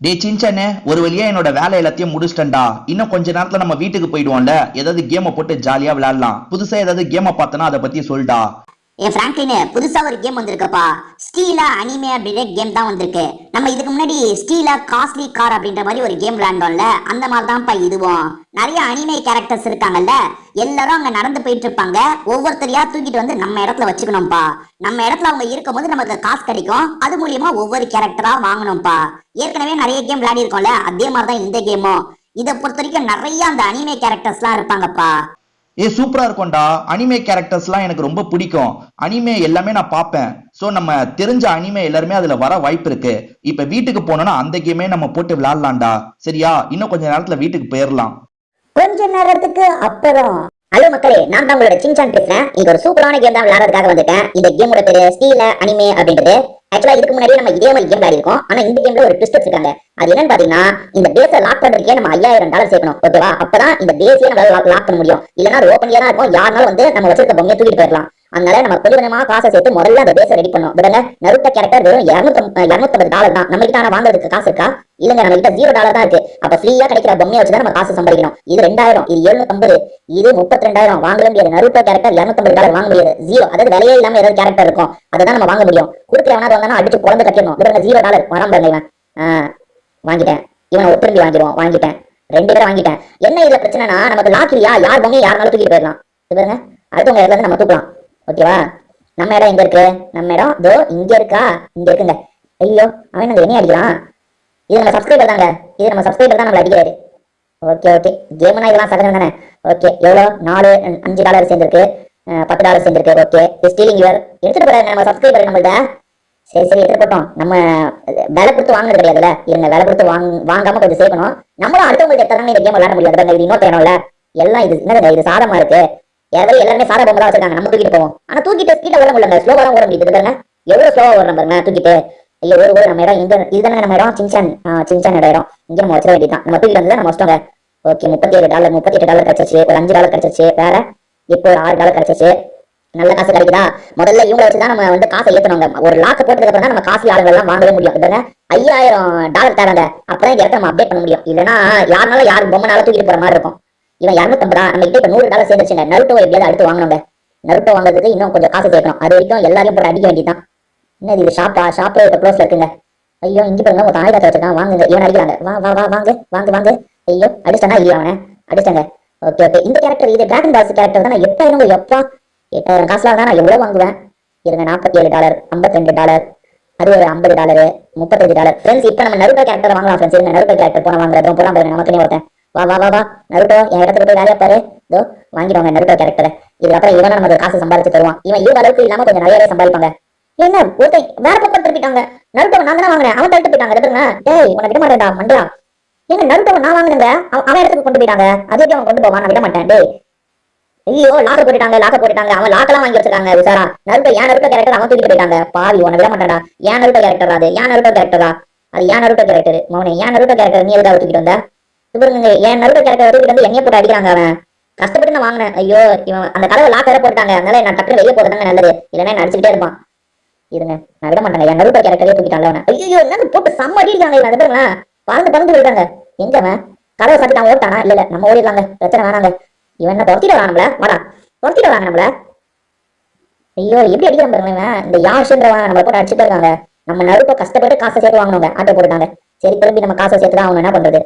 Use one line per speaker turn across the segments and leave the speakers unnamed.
டே சின்சானே, ஒரு வழியா என்னோட வேலை எல்லாத்தையும் முடிச்சிட்டேன்டா. இன்னும் கொஞ்ச நேரத்துல நம்ம வீட்டுக்கு போயிடுவோம்ல. ஏதாவது கேமை போட்டு ஜாலியா விளையாடலாம். புதுசா ஏதாவது கேமை பார்த்தனா அதை பத்தி சொல்டா.
என் பிராங்க்லின் புதுசா ஒரு கேம் வந்திருக்குப்பா. ஸ்டீலா அனிமே அப்படின்ற கேம் தான் வந்திருக்கு. நம்ம இதுக்கு முன்னாடி ஸ்டீலா காஸ்ட்லி கார் அப்படின்ற மாதிரி ஒரு கேம் விளையாண்டோம்ல, அந்த மாதிரி தான்ப்பா இதுவும். நிறைய அனிமே கேரக்டர்ஸ் இருக்காங்கல்ல, எல்லாரும் அங்க நடந்து போயிட்டு இருப்பாங்க. ஒவ்வொருத்தரையா தூக்கிட்டு வந்து நம்ம இடத்துல வச்சுக்கணும்ப்பா. நம்ம இடத்துல அவங்க இருக்கும் போது நமக்கு காசு கிடைக்கும். அது மூலியமா ஒவ்வொரு கேரக்டரா வாங்கணும்ப்பா. ஏற்கனவே நிறைய கேம் விளையாடி இருக்கோம்ல, அதே மாதிரிதான் இந்த கேமும். இதை பொறுத்த வரைக்கும் நிறைய அந்த அனிமே கேரக்டர்ஸ் எல்லாம் இருப்பாங்கப்பா.
சூப்பரா இருக்கும்டா. அனிமே கேரக்டர்ஸ்லாம் எனக்கு ரொம்ப பிடிக்கும். அனிமே எல்லாமே நான் பார்ப்பேன். ஸோ நம்ம தெரிஞ்ச அனிமே எல்லாருமே அதுல வர வாய்ப்பு இருக்கு. இப்ப வீட்டுக்கு போனோம்னா அந்த கேமே நம்ம போட்டு விளையாடலாம்டா. சரியா? இன்னும் கொஞ்ச நேரத்துல வீட்டுக்கு போயிடலாம்.
கொஞ்ச நேரத்துக்கு அப்புறம். ஹலோ மக்களே, நான் தான் உங்களோட சின்சான் பேசுறேன். இது ஒரு சூப்பரான கேம் தான் விளையாடுறதுக்காக வந்துட்டேன். இந்த கேமோட பேரு ஸ்டீல அனிமே அப்படின்றது. ஆக்சுவலா இதுக்கு முன்னாடி நம்ம இதே மாதிரி கேம் விளையாடி இருக்கோம். ஆனா இந்த கேம்ல ஒரு ட்விஸ்ட் வச்சிருக்காங்க. அது என்னன்னு பாத்தீங்கன்னா, இந்த பேஸை லாக் பண்றதுக்கே நம்ம $5000 சேர்க்கணும். ஓகேவா? அப்பதான் இந்த பேஸையே நம்மளால லாக் பண்ண முடியும். இல்லைன்னா அது ஓப்பன்லயே தான் இருக்கும். யாருனாலும் வந்து நம்ம வச்சிருக்க பொம்மையை தூக்கிட்டு போயிடலாம். அதனால நம்ம கொஞ்சம் கொஞ்சமா காசை சேர்த்து முதல்ல அந்த பேஸை ரெடி பண்ணோம். விடுங்க, நருட்டோ கேரக்டர் வெறும் $250 தான். நம்ம கிட்ட ஆனா வாங்குறதுக்கு காசு இருக்கா? இல்லங்க, நம்ம கிட்ட $0 தான் இருக்கு. அப்ப ஃப்ரீயா கிடைக்கிற பொம்மையை வச்சுதான் நம்ம காசு சம்பாதிக்கணும். இது 2000, இது 750, இது 32,000 வாங்கவே முடியாது. நருட்டோ கேரக்டர் $250 வாங்க முடியாது. ஜீரோ, அதாவது விலையே இல்லாம ஏதாவது கேரக்டர் இருக்கும், அதை தான் நம்ம வாங்க முடியும். கொடுக்குறவனா வந்தானா அடிச்சு குழந்தை கட்டிடணும். விடுங்க, $0 வராம பாருங்க. இவன் வாங்கிட்டேன், இவனை திரும்பி வாங்கிடுவோம். வாங்கிட்டேன், 2 பேரை வாங்கிட்டேன். என்ன இதுல பிரச்சனைனா, நமக்கு லாக்கிரியா யார் பொம்மையை யாருனாலும் தூக்கிட்டு போயிடலாம். பாருங்க, அடுத்தவங்க இடத்துல இருந்து நம்ம தூக்கலாம். ஓகேவா? நம்ம இடம் எங்க இருக்கு? நம்ம இடம் இதோ இங்க இருக்கா? இங்க இருக்குங்க. ஐயோ, அவன் நாங்க என்ன அடிக்கலாம்? இது நம்ம சப்ஸ்கிரைபர் தாங்க. இது நம்ம சப்ஸ்கிரைபர் தான் நம்மள அடிக்கிறாரு. ஓகே ஓகே, கேம்னா இதெல்லாம் சகஜம் தானே. ஓகே, எவ்வளோ? $5 சேர்ந்துருக்கு, $10 சேர்ந்துருக்கு. ஓகே, ஸ்டீலிங் இவர் எடுத்துட்டு போறாங்க நம்ம சப்ஸ்கிரைபர் நம்மள்ட்ட. சரி சரி, எடுத்துட்டு போட்டோம். நம்ம வேலை கொடுத்து வாங்கினது கிடையாதுல்ல. இவங்க வேலை கொடுத்து வாங்காம கொஞ்சம் சேர்க்கணும். நம்மளும் அடுத்தவங்களுக்கு எடுத்தாங்க இந்த கேம் விளையாட முடியாது. இது இன்னொரு வேணும்ல. எல்லாம் இது என்னது, இது சாதமா இருக்கு. எல்லாருமே சாதா பொம்மை தான் வச்சிருக்காங்க. நம்ம தூக்கிட்டு போவோம். ஆனா தூக்கிட்டு ஸ்பீடா ஓட முடியல, ஸ்லோவா தான் ஓட முடியுது. பாருங்க எவ்வளவு ஸ்லோவா ஓடுறோம் பாருங்க தூக்கிட்டு. ஐயோ, ஒரு நம்ம இடம் இந்த இதுதானே நம்ம இடம். சின்சான் இடம் இங்க நம்ம வச்சிட வேண்டியதான். நம்ம தூக்கிட்டு வந்து நம்ம வச்சிட்டோங்க. ஓகே, $38 கிடைச்சிச்சு. ஒரு $5 கிடைச்சிச்சு. வேற இப்போ ஒரு $6 கிடைச்சிச்சு. நல்ல காசு கிடைக்குதா? முதல்ல இவங்களை வச்சுதான் நம்ம வந்து காசை ஏத்தணுங்க. ஒரு லாக்க போட்டதுக்கு அப்புறம் தான் நம்ம காசு ஆளுங்க எல்லாம் வாங்கவே முடியும். பாருங்க, $5000 தராங்க. அப்பதான் இந்த இடத்த நம்ம அப்டேட் பண்ண முடியும். இல்லைன்னா யாருனாலும் யாரும் பொம்மைனால தூக்கிட்டு போற மாதிரி இருக்கும். இவன் 250, நம்ம கிட்ட இப்ப $100 சேர்ந்துச்சுங்க. நருட்டோ எப்படியாவது அடுத்து வாங்கணுங்க. நருட்டோ வாங்குறதுக்கு இன்னும் கொஞ்சம் காசு சேர்க்கணும். அது வரைக்கும் எல்லாரையும் போட்டு அடிக்க வேண்டியதான். என்னது இது? ஷாப்பு இப்ப க்ளோஸ்ல இருக்குங்க. ஐயோ, இங்க பாருங்க, ஒரு ஆயுதத்தை வச்சிருக்கான். வாங்குங்க, இவன் அடிக்கிறாங்க. வாங்க. ஐயோ, அடிச்சானா? இல்லையா? அவனை அடிச்சாங்க. ஓகே ஓகே, இந்த கேரக்டர் இது டிராகன் பால்ஸ் கேரக்டர் தான். 8000 எப்பா 8000 காசுல தான் நான் எவ்வளவு வாங்குவேன். இருங்க, $47, $52, அது ஒரு $50, $35. ஃப்ரெண்ட்ஸ், இப்ப நம்ம நருட்டோ கேரக்டர் வாங்கலாம். ஃப்ரெண்ட்ஸ், இருங்க, நருட்டோ கேரக்டர் போன வாங்குறோம். போலாம் பாருங்க, நமக்கு ஒருத்தன். வா நருட்டோ, என் இடத்துக்கு போய் வேலையா பாரு. இதோ வாங்கிடுவாங்க நருட்டோ கேரக்டரை. இதுக்கப்புறம் இவனை நமக்கு காசு சம்பாதிச்சு தருவான். இவன் இவங்க அளவுக்கு இல்லாம கொஞ்சம் நிறையவே சம்பாதிப்பாங்க. என்ன ஒருத்தன் வேற பக்கம் திருப்பிட்டாங்க. நருட்டோ நான் தானே வாங்கினேன், அவன் தடுத்து போயிட்டாங்க. எதுங்க டேய், உன விட மாட்டேன்டா மண்டா. ஏங்க நருட்டோ நான் வாங்கினேங்க, அவன் இடத்துக்கு கொண்டு போயிட்டாங்க. அதே அவன் கொண்டு போவான், நான் விட மாட்டேன். டேய், ஐயோ, லாக்க போட்டுட்டாங்க. அவன் லாக்கெல்லாம் வாங்கி வச்சிருக்காங்க. விசாரா நருட்டோ, ஏன் நருட்டோ கேரக்டர் அவன் தூக்கிட்டு போயிட்டாங்க. பாவி, உன விட மாட்டேன்டா. ஏன் நருட்டோ கேரக்டர் அது? ஏன் நருட்டோ கேரக்டரா அது? ஏன் நருட்டோ கேரக்டர் மௌனே? ஏன் நருட்டோ கேரக்டர் நீ எதுக்காக தூக்கிட்டு வந்த? இவருங்க என் நருட்டோ கேரக்டர் தூக்கிட்டு வந்து எண்ணெய் போட்டு அடிக்கிறாங்க. அவன் கஷ்டப்பட்டு நான் வாங்கினேன். ஐயோ, இவன் அந்த கதவை லாக் வேற போட்டாங்க. அதனால நான் டக்குனு வெளியே போறதாங்க நல்லது. இல்லைன்னா என்ன அடிச்சுக்கிட்டே இருப்பான். இருங்க, நான் விட மாட்டேங்க. என் நருட்டோ கேரக்டரே தூக்கிட்டாங்க அவனை. ஐயோ, என்ன போட்டு செம்ம அடிக்கிறாங்க. இவன் பாருங்களா, பறந்து போயிட்டாங்க. எங்க அவன் கதவை சாத்திட்டான்? ஓட்டானா? இல்ல, நம்ம ஓடிடலாங்க, பிரச்சனை வேணாங்க. இவன் என்ன துரத்திட்டு வரான் நம்மள? வாடா, துரத்திட்டு வராங்க நம்மள. ஐயோ, எப்படி அடிக்கிறான் பாருங்க. இந்த யாஷன்றவன் நம்மளை போட்டு அடிச்சுட்டு இருக்காங்க. நம்ம நருட்டோ கஷ்டப்பட்டு காசை சேர்த்து வாங்கணுங்க. ஆட்டோ போட்டுட்டாங்க. சரி, திரும்பி நம்ம காசை சேர்த்து தான் அவங்க என்ன பண்றது?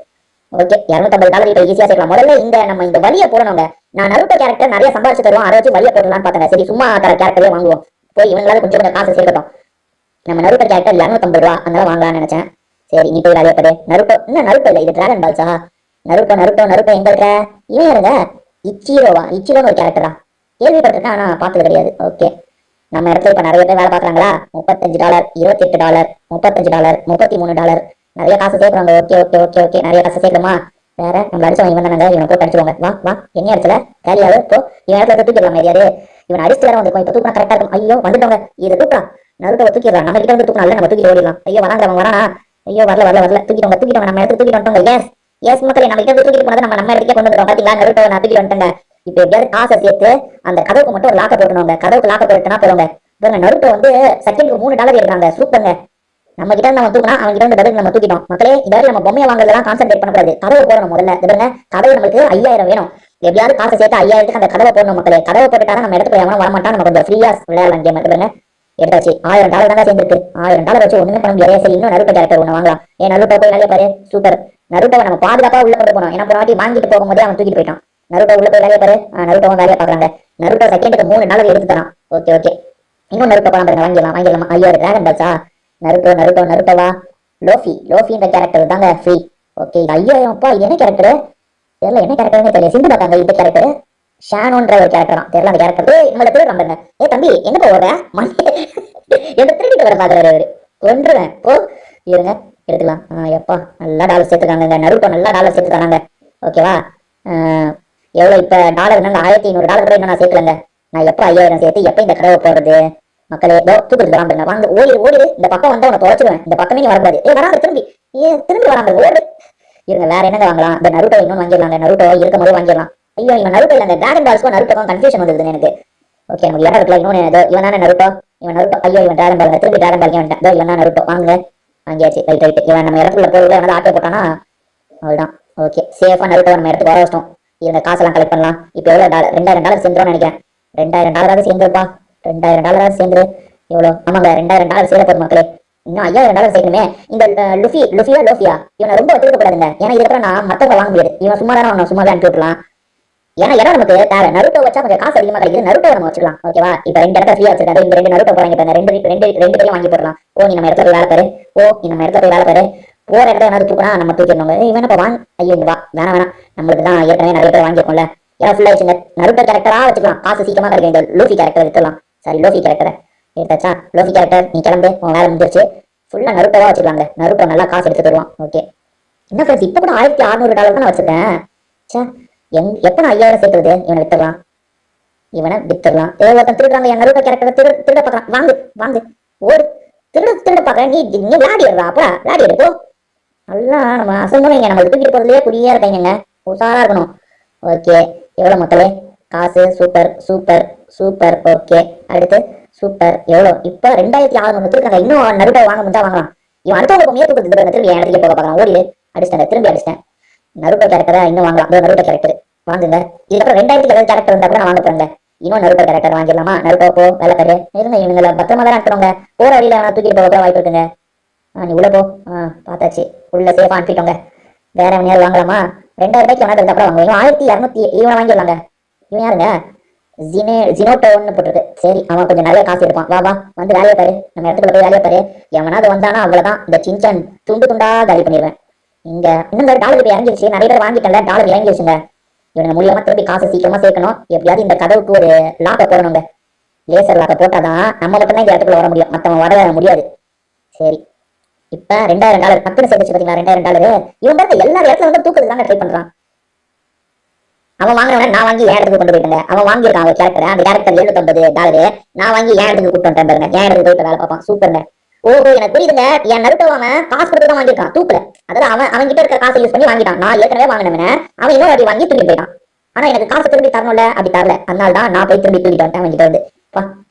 ஓகே, $250 இப்ப ஈஸியா சேர்க்கலாம். முதல்ல நம்ம இந்த வழியை போடணுங்க. நான் நருட்டோ கேரக்டர் நிறைய சம்பாதிச்சு தருவோம், அதை வச்சு வழியை போடலாம்னு பார்த்தேன். சரி, சும்மா தர கேரக்டரே வாங்குவோம். போய் இவங்களால கொஞ்சம் காசு சேர்க்கட்டும். நம்ம நருட்டோ கேரக்டர் $250, அதனால வாங்கலாம்னு நினைச்சேன். சரி, நீ போய் வேலையை பாரு. நருட்டோ இன்னும் நருட்டோ இல்லை, இது டிராகன் பால்ஸா? நருட்டோ எங்க இருக்க? இவன் இருங்க, இச்சிரோன்னு ஒரு கேரக்டரா? கேள்விப்பட்டிருக்கேன், ஆனா பார்த்தது கிடையாது. ஓகே, நம்ம இடத்துல இப்ப நிறைய பேர் வேலை பாக்குறாங்களா? $35, $28, $35, $33, நிறைய காசு சேர்க்குறாங்க. ஓகே, நிறைய காசு சேர்க்கணுமா? வேற நம்ம அடிச்சவன் இவன் தானங்க. இவனை போட்டு அடிச்சுவாங்க. வா, என்ன இடத்துல கேரியாவது இப்போ இவன் இடத்துல தூக்கிடலாம். எதையாவது இவன் அடிச்சு வேற வந்திருக்கோம். இப்ப தூக்கினா கரெக்டா இருக்கும். ஐயோ, வந்துட்டவங்க. இதை தூக்கலாம். நருட்டோ தூக்கிடலாம். நம்ம கிட்ட வந்து தூக்கினால நம்ம தூக்கி ஓடிடலாம். ஐயோ, வரானா? ஐயோ, வரல. தூக்கிட்டவங்க. நம்ம இடத்துக்கு தூக்கிட்டு வந்துட்டோங்க. எஸ் மக்களே, நம்ம கிட்ட தூக்கிட்டு போனது நம்ம இடத்துக்கே கொண்டு வந்துடும். பாத்தீங்களா, நருட்டோ நான் தூக்கிட்டு வந்துட்டேங்க. இப்ப எப்படியாவது காசை சேர்த்து அந்த கதவுக்கு மட்டும் ஒரு லாக்க போட்டணுங்க. கதவுக்கு லாக்க போட்டுனா போறவங்க. நருட்டோ வந்து செகண்டுக்கு $3 எடுக்கிறாங்க. சூப்பருங்க. நம்ம கிட்ட நம்ம தூக்கினா அவன் கிட்ட பதில் நம்ம தூக்கிட்டோம். மக்களே இந்த மாதிரி நம்ம பொம்மையை வாங்குறதெல்லாம் கான்சென்ட்ரேட் பண்ணக்கூடாது. கதவை போடணும் முதல்ல. இதுங்க கதவு நமக்கு 5000 வேணும். எப்படியாவது காசை சேர்த்து 5000க்கு அந்த கதவை போடணும் மக்களே. கதவை போட்டுட்டா நம்ம இடத்துக்கு எவனும் வரமாட்டான். நம்ம கொஞ்சம் ஃப்ரீயா விளையாடலாம் கேம். இதுங்க எடுத்தாச்சு. $1000 தான் சேர்ந்துருக்கு. $1000 வச்சு ஒண்ணுமே பண்ண முடியாது. சரி இன்னும் நருட்டோ கேரக்டர் ஒண்ணு வாங்கலாம். நருட்டோ போய் வேலையை பாரு. சூப்பர். நருட்டோவை நம்ம பாதுகாப்பா உள்ள கொண்டு போனோம். ஏன்னா போராட்டி வாங்கிட்டு போகும்போதே அவன் தூக்கிட்டு போயிட்டான். நருட்டோ உள்ள போய் வேலையை பாரு. நருட்டோவும் வேலையை பாக்குறாங்க. நருட்டோ செகண்டுக்கு $3 எடுத்து தரான். Okay okay. இன்னும் நருட்டோ போலாம் பாருங்க. வாங்கிடலாம். ஐயோ டிராகன் பால்ஸா. நருட்டோவா லோஃபின்ற கேரக்டர் தாங்க ஃப்ரீ. ஓகே இது 5000 இது என்ன கேரக்டர் தெரியல. என்ன கேரக்டர்னு தெரியல. சிந்து பார்த்தாங்க இந்த கேரக்டர் ஷானோன்ற ஒரு கேரக்டர் தான் தெரியல. அந்த கேரக்டர் நம்மள திருடுறான் பாருங்க. தம்பி எங்க போற என்ன திருடிட்டு வர பாக்குறாரு அவரு. கொன்றுவேன் போ. இருங்க எடுத்துக்கலாம். எப்பா நல்லா டாலர் சேர்த்துக்காங்க. நருட்டோ நல்லா டாலர் சேர்த்து தராங்க. ஓகேவா எவ்வளவு இப்ப டாலர் என்னங்க $1500 கூட இன்னும் நான் சேர்க்கலங்க. நான் எப்ப 5000 சேர்த்து எப்ப இந்த கதவை போடுறது மக்களே. தூக்கிட்டு வராங்க. வாங்க ஓடிடு. இந்த பக்கம் வந்தா உன தொலைச்சிடுவேன். இந்த பக்கமே நீ வரக்கூடாது. வராங்க திரும்பி வராங்க. ஓடு. இருங்க வேற என்னங்க வாங்கலாம். இந்த நருட்டோ இன்னும் வாங்கிடலாங்க. நருட்டோ இருக்கும் போது வாங்கிடலாம். ஐயோ இவன் நருட்டோ இல்ல. டிராகன் பால்ஸ்க்கும் நருட்டோக்கும் கன்ஃபியூஷன் வந்தது எனக்கு. ஓகே நமக்கு இடம் இருக்குல்ல. இன்னொன்னு இவன் தானே நருட்டோ. ஐயோ இவன் டிராகன் பால். திரும்பி டிராகன் பால் வந்துட்டேன். இவன் தான் நருட்டோ. வாங்க வாங்கியாச்சு. ரைட். இவன் நம்ம இடத்துல போய் வந்து ஆட்டோ போட்டானா அவ்வளவுதான். ஓகே சேஃபா நருட்டோ நம்ம இடத்துக்கு வர வச்சிட்டோம். இவங்க காசெல்லாம் கலெக்ட் பண்ணலாம். இப்போ எவ்வளவு $2000 சேர்ந்துரும் நினைக்கிறேன். $2000 சேர்ந்துருப்பா. $2000 சேர்ந்துரு. எவ்வளவு ஆமாங்க $2000 சேர போகுது மக்களே. இன்னும் $5000 சேர்க்கணுமே. இந்த லோஃபியா இவனை ரொம்ப வச்சிருக்கப்படாதுங்க. ஏன்னா இதுக்கப்புறம் நான் மத்தவங்க வாங்க முடியாது. இவன் சும்மா தானே வாங்கணும். சும்மாவே அனுப்பி விட்டுலாம். ஏன்னா இடம் நமக்கு தேவை. நருட்டோ வச்சா கொஞ்சம் காசு அதிகமா கிடைக்குது. நருட்டோ நம்ம வச்சுக்கலாம். ஓகேவா இப்ப 2 இடத்துல ஃப்ரீயா வச்சிருக்காரு. இந்த 2 நருட்டோ போறாங்க. இப்ப 2 பேரையும் வாங்கி போடலாம். நீ நம்ம இடத்துல போய் வேலை பாரு. போற இடத்துல என்ன தூக்குனா நம்ம தூக்கிடணும். இவன் இப்ப வாங்க. ஐயோ வா வேணாம். நம்மளுக்கு தான் ஏற்கனவே நிறைய பேர் வாங்கிருக்கோம்ல. ஏன்னா ஃபுல்லா வச்சுங்க. நருட்டோ கேரக்டரா வச்சுக்கலாம். காசு சீக்கிரமா கிடைக்கும். இந்த லூஃபி கேரக்டர் வித்துலாம். சரி லோஃபி கேரக்டரை எடுத்தாச்சா. லோஃபி கேரக்டர் நீ கிளம்பு. உன் வேலை முடிஞ்சிருச்சு. ஃபுல்லா நருட்டோவா வச்சுக்கலாங்க. நருட்டோ நல்லா காசு எடுத்து தருவான். ஓகே என்ன ஃப்ரெண்ட்ஸ் இப்ப கூட $1600 தான் வச்சிருக்கேன். சே எப்ப நான் 5000 சேர்த்துறது. இவனை வித்துடலாம். ஒருத்தன் திருடுறாங்க. என் நருட்டோ கேரக்டர் திருட பாக்கலாம். வாங்கு ஓடு. திருட பாக்குறேன். நீ விளையாடிடுறா. அப்பா விளையாடி போ. நல்லா நம்ம அசம்பவம் நம்ம தூக்கிட்டு போறதுலயே குடியா இருக்காங்க. உஷாரா இருக்கணும். ஓகே எவ்வளவு மக்களே காசு. சூப்பர். ஓகே அடுத்து சூப்பர். எவ்வளவு இப்ப 2600 இருக்காங்க. இன்னும் நருட்டோ வாங்க முடிஞ்சா வாங்கலாம். இவன் அடுத்தவங்க பொம்மையே தூக்கிட்டு திரும்பி என் இடத்துக்கு போக பாக்கலாம். ஓடி அடிச்சிட்டேன். நருட்டோ கேரக்டரா இன்னும் வாங்கலாம். நருட்டோ கேரக்டர் வாங்குங்க. இதுக்கப்புறம் 2000 கேரக்டர் இருந்தா கூட நான் வாங்க போறேங்க. இன்னும் நருட்டோ கேரக்டர் வாங்கிடலாமா. நருட்டோ போ வேலை பாரு. இருங்க இவங்களை பத்திரமா தான் அனுப்புறவங்க. போற வழியில தூக்கிட்டு போக வாய்ப்பு இருக்குங்க. நீ உள்ள போ. பார்த்தாச்சு. உள்ள சேஃபா அனுப்பிட்டோங்க. வேற எவனையாவது வாங்கலாமா. 2000 வேணா அப்புறம் வாங்குவோம். 1200 இவனை வாங்கிடலாங்க. இவன் யாருங்க ஜினோட்டோன்னு போட்டுருக்கு. சரி அவன் கொஞ்சம் நிறைய காசு எடுப்பான். வா வந்து வேலையை பாரு. நம்ம இடத்துக்குள்ள போய் வேலையை பாரு. எவனாவது வந்தானா அவ்வளவுதான். இந்த சின்சான் துண்டா காலி பண்ணிடுவேன். இங்க இன்னும் டாலர் இப்ப இறங்கிருச்சு. நிறைய பேர் வாங்கிட்டல. டாலர் இறங்கிருச்சுங்க. இவங்க மூலியமா திருப்பி காசு சீக்கிரமா சேர்க்கணும். எப்படியாவது இந்த கதவுக்கு ஒரு லாக்கை போடணுங்க. லேசர் லாக்கை போட்டாதான் நம்ம மட்டும் தான் இந்த இடத்துக்குள்ள வர முடியும். மத்தவங்க வர முடியாது. சரி இப்ப $2000 டக்குனு சேர்த்துச்சு பாத்தீங்களா. $2000 இவன் பாருங்க எல்லா இடத்துல வந்து தூக்குறது தாங்க ட்ரை பண்றான். அவன் வாங்கினவன நான் வாங்கி என் இடத்துக்கு கொண்டு போயிட்டேங்க. அவன் வாங்கியிருக்கான் அவன் கேரக்டர். அந்த கேரக்டர் $750 நான் வாங்கி என் இடத்துக்கு கூட்டு வந்துட்டேன் பாருங்க. என் இடத்துக்கு போயிட்டு வேலை பார்ப்பான். சூப்பர்ங்க. ஓஹோ எனக்கு புரியுதுங்க. என் நருட்டோ அவன் காசு கொடுத்து தான் வாங்கியிருக்கான். தூக்குல அதாவது அவன் கிட்ட இருக்க காசை யூஸ் பண்ணி வாங்கிட்டான். நான் ஏற்கனவே வாங்கினவன அவன் இன்னொரு வாட்டி வாங்கி திரும்பி போயிட்டான். ஆனா எனக்கு காசு திரும்பி தரணும்ல. அப்படி தரல. அதனால தான் நான் போய் திரும்பி தூக்கிட்டு வந்துட்டேன் அவன் கிட்ட வந்து.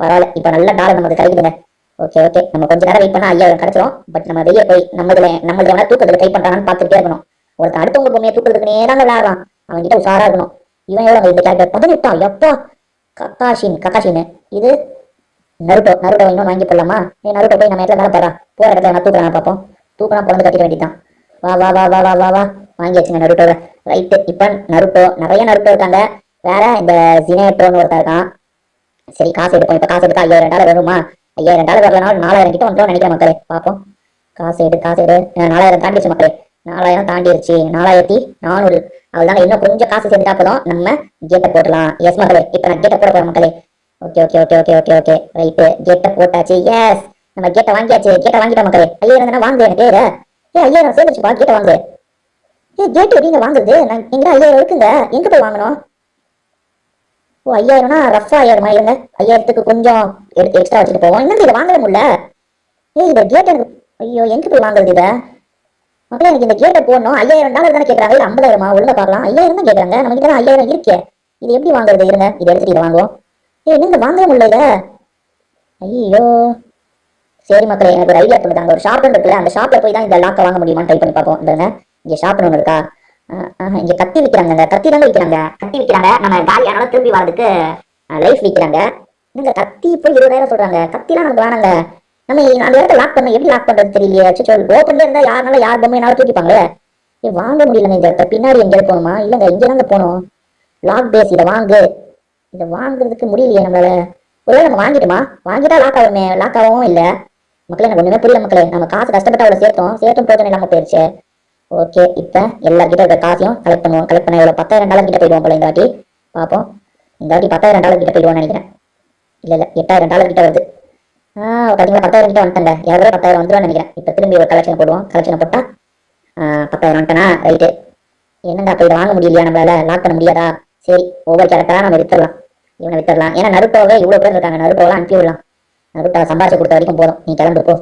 பரவாயில்ல இப்ப நல்ல டாலர் நமக்கு கிடைக்குதுங்க. ஓகே நம்ம கொஞ்ச நேரம் வெயிட் பண்ணா 5000 கிடைச்சிரும். பட் நம்ம வெளியே போய் நம்மள தூக்கத்துல ட்ரை பண்றான்னு பாத்துட்டே இருக்கணும். ஒருத்தன் அடுத்தவங்க பொம்மையை தூக்குறதுக்கு நேரம் விளையாடுறான். அவன் கிட்ட உஷாரா இருக்கணும். இவன் எவ்வளவு இந்த கேரக்டர் 18 எப்பா கக்காஷின் இது நருட்டோ இன்னும் வாங்கி போடலாமா. நருட்டோ போய் நம்ம இடத்துல வேலை பாரா. போற இடத்துல நான் தூக்குறான் பார்ப்போம். தூக்குனா பிறந்து கட்டிட வேண்டியதான். வா வாங்கியாச்சுங்க நருட்டோவை. ரைட்டு இப்ப நருட்டோ நிறைய நருட்டோ இருக்காங்க. வேற இந்த ஜினேட்டோன்னு ஒருத்தர் இருக்கான். சரி காசு எடுப்போம். இப்ப காசு எடுத்தா $5000 வருமா. $5000 வரலனாலும் 4000 கிட்ட வந்துடும் நினைக்கிறேன் மக்களே. பார்ப்போம். காசு எடு 4000 தாண்டிடுச்சு மக்களே. 4000 தாண்டிடுச்சு. 4400 அதுதாங்க. இன்னும் கொஞ்சம் காசு சேர்ந்துட்டா போதும் நம்ம கேட்டை போட்டலாம். எஸ் மக்களே இப்ப நான் கேட்டை போட போறேன் மக்களே. ஓகே ரைட்டு கேட்டை போட்டாச்சு. எஸ் நம்ம கேட்டை வாங்கியாச்சு. கேட்டை வாங்கிட்டோம் மக்களே. 5000 வாங்க எனக்கு 5000 சேர்ந்துச்சுப்பா. கேட்டை வாங்க. கேட்டு எப்படிங்க வாங்குறது. நான் எங்க 5000 இருக்குங்க. எங்க போய் வாங்கணும். 5000னா ரஃபா 1000 இருங்க. 5000க்கு கொஞ்சம் எடுத்து எக்ஸ்ட்ரா வச்சுட்டு போவோம். என்னங்க இதை வாங்கவே முடியல. இதை கேட் எனக்கு ஐயோ எங்க போய் வாங்குறது இதை மக்களே. எனக்கு இந்த கேட்டை போடணும். $5000 தானே கேட்கறாங்க. இது 50,000 ஒழுங்கா பார்க்கலாம். 5000 தான் கேட்கறாங்க. நம்ம கிட்ட 5000 இருக்கே. இது எப்படி வாங்குறது. இருங்க இதை எடுத்துட்டு இதை வாங்குவோம். என்னங்க வாங்கவே முடியல இதை. ஐயோ சரி மக்களே, எனக்கு ஒரு ஐடியா பண்ணுதாங்க. ஒரு ஷாப் இருக்குல்ல, அந்த ஷாப்ல போய் தான் இந்த லாக்கை வாங்க முடியுமான்னு ட்ரை பண்ணி பார்ப்போம். இந்த இங்க ஷாப்னு ஒன்று இருக்கா? இங்க கத்தி விற்கிறாங்க. இந்த கத்தி தாங்க விற்கிறாங்க. கத்தி விற்கிறாங்க. நம்ம காலி ஆனாலும் திரும்பி வரதுக்கு லைஃப் விற்கிறாங்க. இந்த கத்தி இப்போ 20,000 சொல்றாங்க. கத்திலாம் நமக்கு வேணாங்க. நம்ம அந்த இடத்த லாக் பண்ண எப்படி லாக் பண்றது தெரியலையே. ஓப்பன்ல இருந்தா யாருனால யார் பொம்மைனாலும் தூக்கிப்பாங்களே. வாங்க முடியலங்க இந்த இடத்த. பின்னாடி எங்கேயாவது போகணுமா? இல்லங்க, இங்க தாங்க போகணும். லாக் பேஸ். இதை வாங்குறதுக்கு முடியலையே நம்மளால. ஒருவேளை நம்ம வாங்கிட்டோமா? வாங்கிட்டா லாக் ஆகுமே. லாக் ஆகவும் இல்ல. மக்களே, எனக்கு ஒண்ணுமே புரியல மக்களே. நம்ம காசு கஷ்டப்பட்டு அவ்வளவு சேர்த்தும் பிரயோஜனம் இல்லாம போயிருச்சு. ஓகே, இப்ப எல்லார்கிட்ட இருக்க காசையும் கலெக்ட் பண்ணுவோம். கலெக்ட் பண்ண எவ்வளவு $10,000 கிட்ட போயிடுவோம் போல இந்த வாட்டி. பார்ப்போம். இந்த வாட்டி $10,000 கிட்ட போயிடுவோம்னு நினைக்கிறேன். இல்ல $8,000 கிட்ட வருது. பாத்தீங்களா, 10,000 கிட்ட வந்துட்டாங்க. எவ்வளோ 10,000 வந்துடும் நினைக்கிறேன். இப்ப திரும்பி ஒரு கலெக்ஷன் போடுவோம். கலெக்ஷன் போட்டா 10,000 வந்துட்டனா ரைட்டு. என்னங்க அப்ப இதை வாங்க முடியலையா? நம்மளால லாக் பண்ண முடியாதா? சரி, ஒவ்வொரு கேரக்டரா நம்ம வித்துடலாம். இவனை வித்துடலாம். ஏன்னா நருட்டோவே இவ்வளவு பேர் இருக்காங்க. நருட்டோலாம் அனுப்பி விடலாம். நருட்டோ சம்பாரிச்சு கொடுத்த வரைக்கும் போதும். நீ கிளம்பு போ.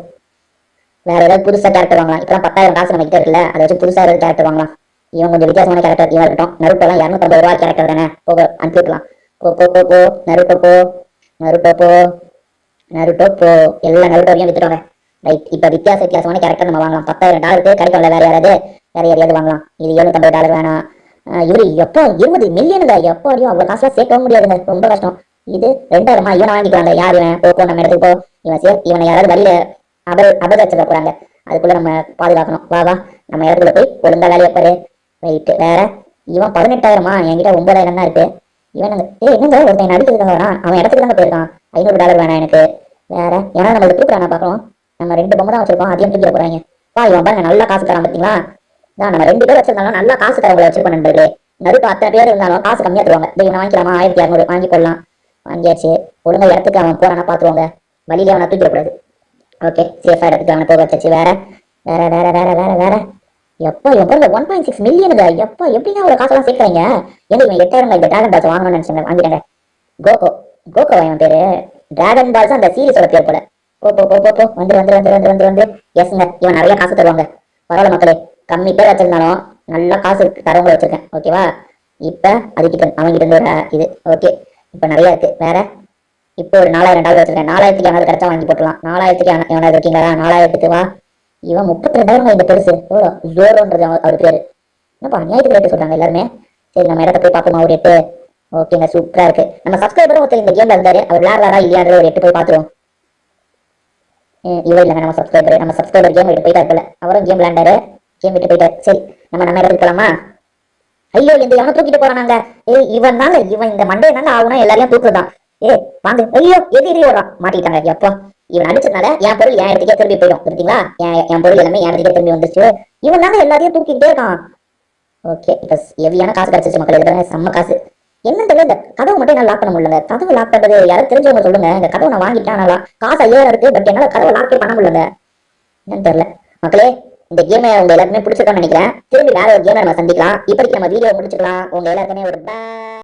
வேற ஏதாவது புதுசா கேரக்டர் வாங்கலாம். இப்பதான் 10,000 காசு நம்ம கிட்ட இருக்குல்ல, அதை வச்சு புதுசா ஏதாவது கேரக்டர் வாங்கலாம். இவன் கொஞ்சம் வித்தியாசமான கேரக்டர் இவன் இருக்கட்டும். நருட்டோலாம் $250 கேரக்டர் தானே. போக அனுப்பி விடலாம். போ போ போ போ நருட்டோ போ. நருட்டோ போ. நருட்டோ போ. எல்லா நருட்டோவையும் வித்துட்டோங்க. ரைட், இப்ப வித்தியாசமான கேரக்டர் நம்ம வாங்கலாம். $10,000 கிடைக்கும்ல. வேற யாரையாவது வாங்கலாம். இது $750 வேணாம். இவரு எப்போ 20 மில்லியனுங்க. எப்போ அடியும் அவ்வளவு காசுலாம் சேர்க்கவும் முடியாதுங்க. ரொம்ப கஷ்டம். இது 2,000 இவனை வாங்கிக்கலாங்க. யார் இவன்? போ நம்ம இடத்துக்கு போ. இவனை யாராவது வழியில அபகரிச்சிட போறாங்க. அதுக்குள்ள நம்ம பாதுகாக்கணும். வா நம்ம இடத்துல போய் ஒழுங்கா வேலையை பாரு. ரைட்டு. வேற இவன் 18,000. என்கிட்ட 9,000 தான் இருக்கு. இவன் என்னங்க ஒருத்தன் நடிக்கிறதுக்காக வரான். அவன் இடத்துக்கு தாங்க போயிருக்கான். $500 வேணாம் எனக்கு. வேற ஏன்னா நம்மளுக்கு தூக்குறானா பாக்குறோம். நம்ம 2 பொம்மை தான் வச்சிருக்கோம். அதையும் தூக்கிட போறாங்க. இவன் பாருங்க நல்லா காசு தரான் பாத்தீங்களா? நம்ம 2 பேர் வச்சிருந்தாலும் நல்லா காசு தரவங்களை வச்சிருக்கோம் நண்பர்களே. நடுப்பு அத்தனை பேர் இருந்தாலும் காசு கம்மியா தருவாங்க. இவனை வாங்கிக்கலாமா? 1,200 வாங்கி போடலாம். வாங்கியாச்சு. ஒழுங்கா இடத்துக்கு அவன் போறானா பாத்துருவாங்க. வழியில அவனை தூக்கிடக்கூடாது. ஓகே, சேஃபா இடத்துக்கு அவனை போக வச்சாச்சு. வேற வேற வேற வேற வேற வேற எப்போ இவன் பாருங்க 1.6 மில்லியனுங்க. எப்போ எப்படிங்க அவ்வளவு காசெல்லாம் சேர்க்கறீங்க? ஏன்னா இவன் 8,000 இந்த டிராகன் பால்ஸ் வாங்கணும்னு நினைச்சாங்க. வாங்கிட்டாங்க. கோகோ இவன் பேரு. டிராகன் பால்ஸ் அந்த சீரிஸோட பேர் போல. போ போ போ போ வந்து எஸ்ங்க. இவன் நிறைய காசு தருவாங்க. பரவாயில்ல மக்களே, கம்மி பேர் வச்சிருந்தாலும் நல்லா காசு தரவங்களை வச்சிருக்கேன். ஓகேவா? இப்ப அதுக்கிட்ட அவங்கிட்ட இருந்து ஒரு இது. ஓகே, இப்ப நிறைய இருக்கு. வேற இப்போ ஒரு $4,000 வச்சிருக்கேன். 4,000க்கு எவனாவது கிடைச்சா வாங்கி போட்டலாம். 4,000க்கு எவனாவது இருக்கீங்களா? 4,000க்கு வா. இவன் 32,000 இந்த பெருசு. ஜோரோன்றது அவர் பேரு. என்னப்பா அநியாயத்துக்கு ரேட்டு சொல்றாங்க எல்லாருமே. சரி, நம்ம இடத்த போய் பார்ப்போமா? ஒரு 8. ஓகேங்க, சூப்பரா இருக்கு. நம்ம சப்ஸ்கிரைபரும் ஒருத்தர் இந்த கேம்ல இருந்தாரு. அவர் விளையாடுறாரா இல்லையான்ற ஒரு 8 போய் பார்த்துருவோம். இவ இல்லைங்க நம்ம சப்ஸ்கிரைபர் கேம் விட்டு போயிட்டாரு போல. அவரும் கேம் விளையாண்டாரு. கேம் விட்டு போயிட்டாரு. சரி, நம்ம இடத்துக்கு போலாமா? ஐயோ, இந்த எவனை தூக்கிட்டு போறானாங்க. இவன் இந்த மண்டையை தாங்க ஆகணும். எல்லாரையும் தூக்குதான். வாங்க. ஐயோ, எதிரி ஓடுறான். மாட்டிக்கிட்டாங்க. எப்போ இவன் அடிச்சதுனால என் பொருள் என் இடத்துக்கே திரும்பி போயிடும். பார்த்தீங்களா? என் பொருள் எல்லாமே என் இடத்துக்கே திரும்பி வந்துச்சு. இவன் தாங்க எல்லாரையும் தூக்கிட்டே இருக்கான். ஓகே, இப்ப ஹெவியான காசு கிடைச்சிச்சு மக்கள். இதுல செம்ம காசு. என்ன தெரியல, இந்த கதவு மட்டும் என்ன லாக் பண்ண முடியல. கதவு லாக் பண்றது யாரும் தெரிஞ்சவங்க சொல்லுங்க. இந்த கதவை நான் வாங்கிட்டேன். காசு 5,000 இருக்கு. பட் என்னால கதவை லாக்கே பண்ண முடியல. என்னன்னு தெரியல மக்களே. இந்த கேமை உங்க எல்லாருக்குமே பிடிச்சிருக்கான்னு நினைக்கிறேன். திரும்பி வேற ஒரு கேமை நம்ம சந்திக்கலாம். இப்படிக்கு நம்ம வீடியோ முடிச்சுக்கலாம். உங்க எல்லாருக்குமே ஒரு